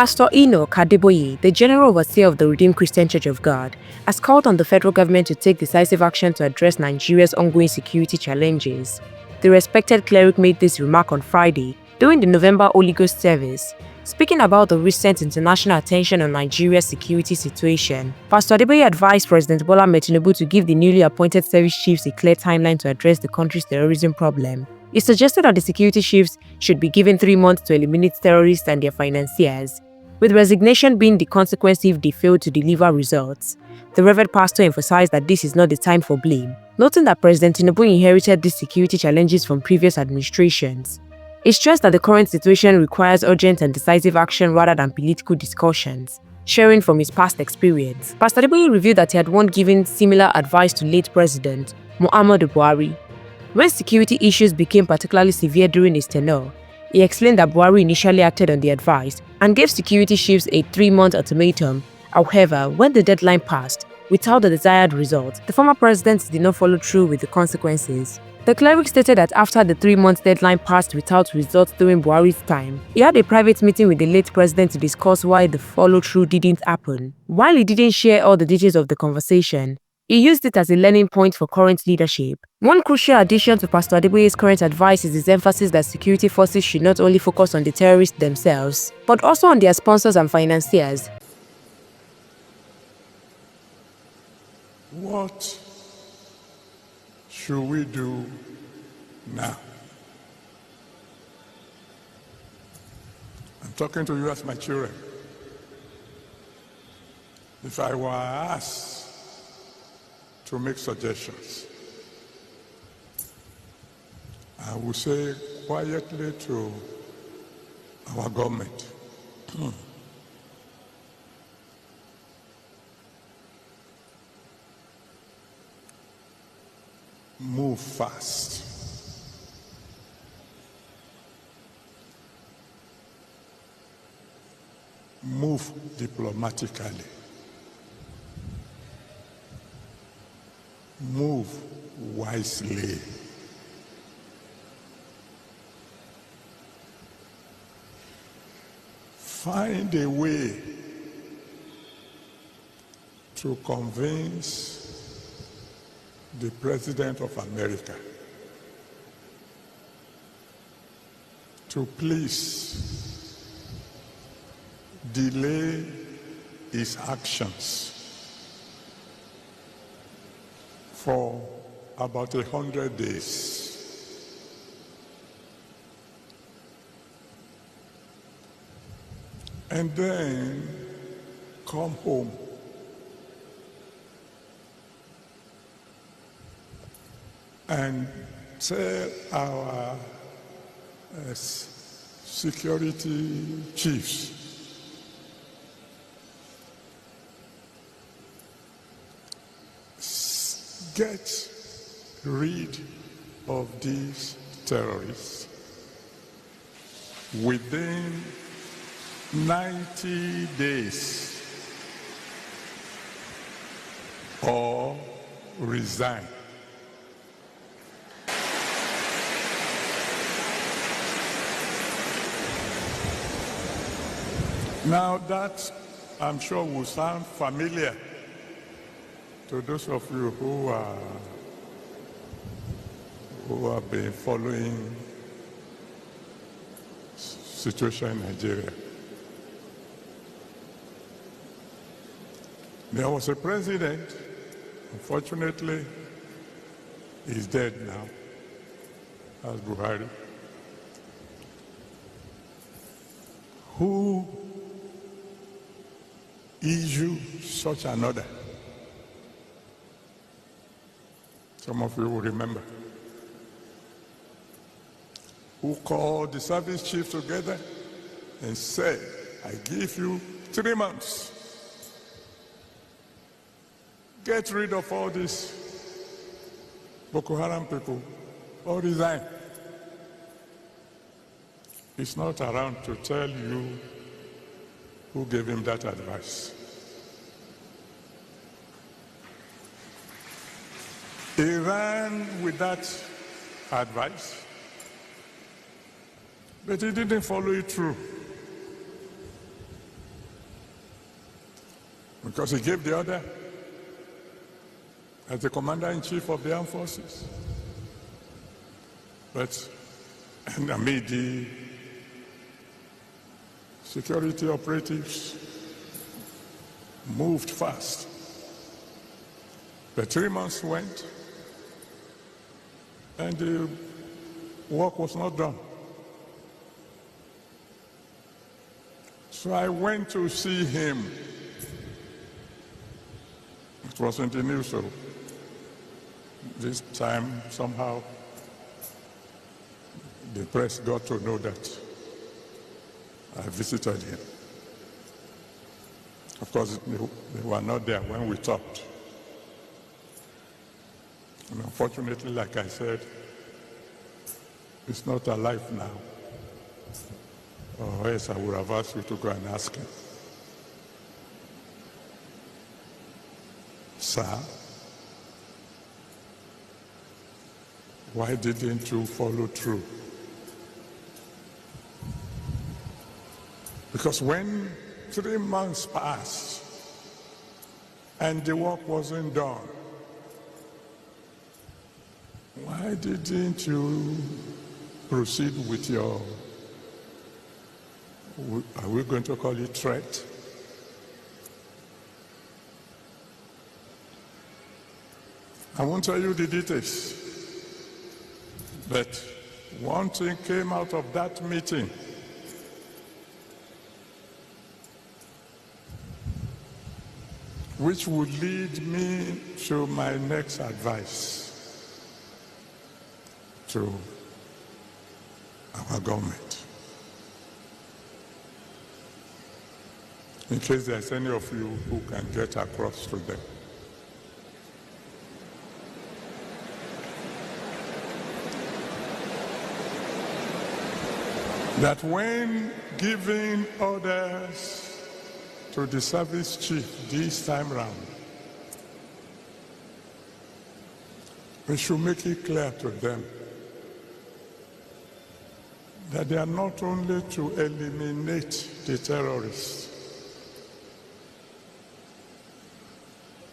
Pastor Adeboye, the General Overseer of the Redeemed Christian Church of God, has called on the federal government to take decisive action to address Nigeria's ongoing security challenges. The respected cleric made this remark on Friday during the November Holy Ghost service. Speaking about the recent international attention on Nigeria's security situation, Pastor Adeboye advised President Tinubu to give the newly appointed service chiefs a clear timeline to address the country's terrorism problem. He suggested that the security chiefs should be given 3 months to eliminate terrorists and their financiers, with resignation being the consequence if they fail to deliver results. The Reverend Pastor emphasized that this is not the time for blame, noting that President Tinubu inherited these security challenges from previous administrations. He stressed that the current situation requires urgent and decisive action rather than political discussions. Sharing from his past experience, Pastor Adeboye revealed that he had once given similar advice to late President Buhari. When security issues became particularly severe during his tenure, he explained that Buhari initially acted on the advice and gave security chiefs a 3-month ultimatum. However, when the deadline passed, without the desired result, the former president did not follow through with the consequences. The cleric stated that after the 3-month deadline passed without results during Buhari's time, he had a private meeting with the late president to discuss why the follow-through didn't happen. While he didn't share all the details of the conversation, he used it as a learning point for current leadership. One crucial addition to Pastor Adeboye's current advice is his emphasis that security forces should not only focus on the terrorists themselves, but also on their sponsors and financiers. What should we do now? I'm talking to you as my children. If I were asked to make suggestions, I would say quietly to our government, move fast. Move diplomatically. Move wisely. Find a way to convince the President of America to please delay his actions for about 100 days. And then come home and tell our security chiefs get rid of these terrorists within 90 days or resign. Now that, I'm sure, will sound familiar to those of you who have been following situation in Nigeria. There was a president, unfortunately, he's dead now, as Buhari, who issued such an order. Some of you will remember. Who called the service chiefs together and said, I give you 3 months. Get rid of all these Boko Haram people or resign. He's not around to tell you who gave him that advice. He ran with that advice, but he didn't follow it through. because he gave the order as the commander-in-chief of the armed forces. But amid the security operatives moved fast. But 3 months went, and the work was not done. So I went to see him. It was in the news, so this time somehow the press got to know that I visited him. Of course, they were not there when we talked. And unfortunately, like I said, he's not alive now. Or else I would have asked you to go and ask him. Sir, why didn't you follow through? Because when 3 months passed and the work wasn't done, why didn't you proceed with your, are we going to call it threat? I won't tell you the details, but one thing came out of that meeting. Which would lead me to my next advice to our government. In case there's any of you who can get across to them. That when giving orders to the service chief this time round, we should make it clear to them that they are not only to eliminate the terrorists,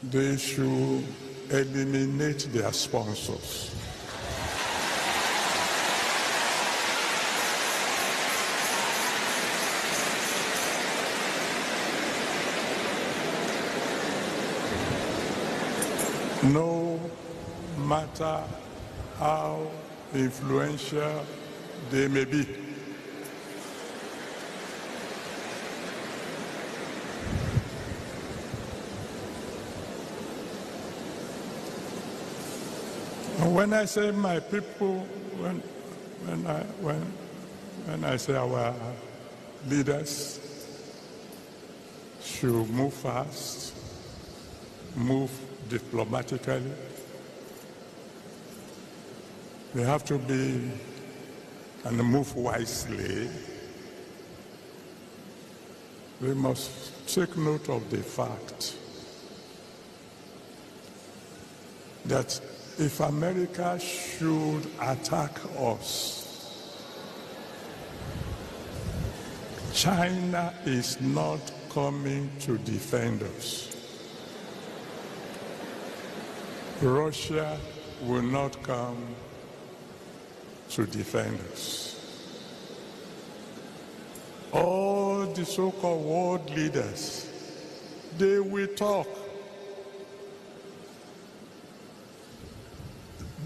they should eliminate their sponsors. No matter how influential they may be. And when I say my people, when I say our leaders should move fast, move diplomatically, they have to be and move wisely. We must take note of the fact that if America should attack us, China is not coming to defend us. Russia will not come to defend us. All the so-called world leaders, they will talk.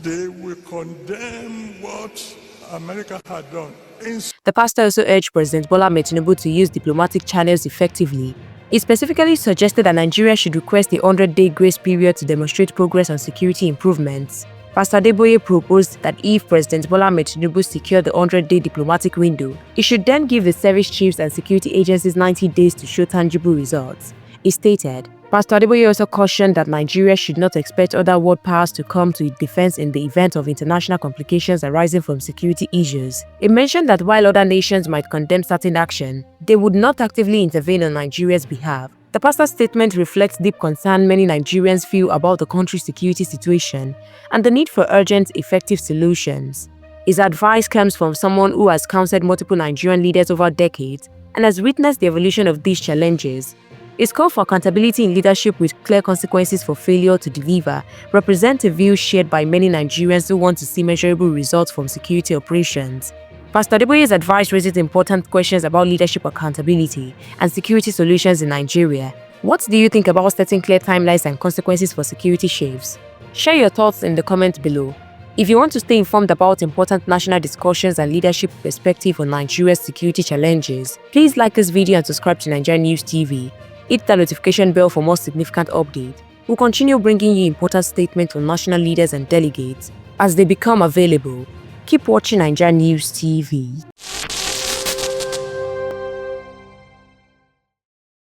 They will condemn what America had done. The pastor also urged President Bola Ahmed Tinubu to use diplomatic channels effectively. He specifically suggested that Nigeria should request a 100-day grace period to demonstrate progress on security improvements. Pastor Adeboye proposed that if President Bola Ahmed Tinubu secured the 100-day diplomatic window, he should then give the service chiefs and security agencies 90 days to show tangible results. He stated, Pastor Adeboye also cautioned that Nigeria should not expect other world powers to come to its defense in the event of international complications arising from security issues. He mentioned that while other nations might condemn certain action, they would not actively intervene on Nigeria's behalf. The pastor's statement reflects deep concern many Nigerians feel about the country's security situation and the need for urgent, effective solutions. His advice comes from someone who has counseled multiple Nigerian leaders over decades and has witnessed the evolution of these challenges. His call for accountability in leadership with clear consequences for failure to deliver represents a view shared by many Nigerians who want to see measurable results from security operations. Pastor Adeboye's advice raises important questions about leadership accountability and security solutions in Nigeria. What do you think about setting clear timelines and consequences for security chiefs? Share your thoughts in the comments below. If you want to stay informed about important national discussions and leadership perspective on Nigeria's security challenges, please like this video and subscribe to Naija News TV. Hit the notification bell for more significant updates. We'll continue bringing you important statements from national leaders and delegates as they become available. Keep watching Naija News TV.